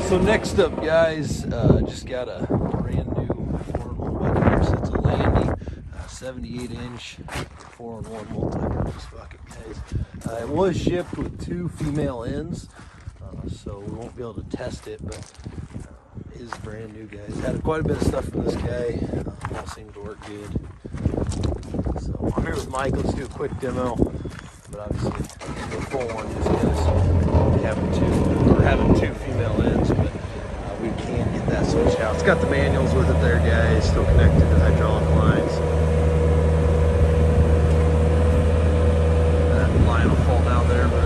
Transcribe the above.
So next up, guys, just got a brand new 4-in-1 bucket here. So it's a Landy 78-inch 4-in-1 multi-purpose bucket, guys. It was shipped with 2 female ends, so we won't be able to test it, but it is brand new, guys. Had quite a bit of stuff from this guy. All seemed to work good. So I'm here with Mike. Let's do a quick demo. But obviously, the full one just because having two female ends, but we can get that switched out. It's got the manuals with it there, guys. Still connected to hydraulic lines. That line will fall down there, but